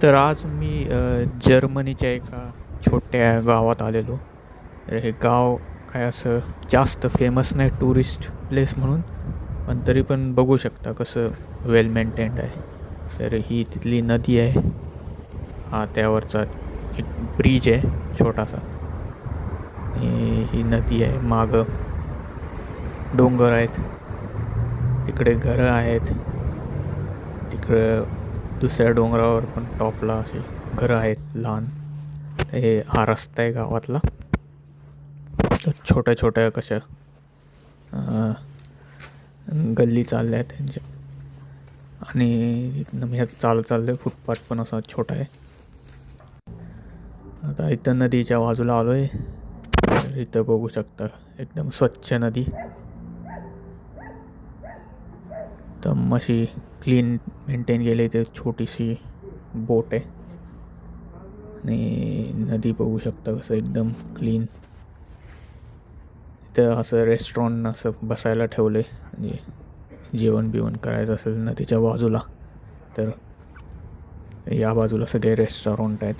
तर आज मी जर्मनीच्या एका छोट्या गावात आलेलो. तर हे गाव काय असं जास्त फेमस नाही टुरिस्ट प्लेस म्हणून, पण तरी पण बघू शकता कसं वेल मेंटेन्ड आहे. तर ही तिथली नदी आहे. हा त्यावरचा एक ब्रिज आहे छोटासा. ही नदी आहे. मागं डोंगर आहेत. तिकडे घरं आहेत. तिकडं दुसऱ्या डोंगरावर पण टॉपला अशी घरं आहेत लहान. हे हा रस्ता आहे गावातला. तर छोट्या छोट्या कशा गल्ली चालल्या आहेत त्यांच्या. आणि इथनं मी आता चालत चाललो आहे. फुटपाथ पण असा छोटा आहे. आता इथं नदीच्या बाजूला आलो आहे. तर इथं बघू शकता एकदम स्वच्छ नदी. एकदम अशी क्लीन मेंटेन केली. इथे छोटीशी बोट आहे. आणि नदी बघू शकता कसं एकदम क्लीन. इथं असं रेस्टॉरंट असं बसायला ठेवलं आहे. म्हणजे जेवण बिवण करायचं असेल नदीच्या बाजूला तर या बाजूला सगळे रेस्टॉरंट आहेत.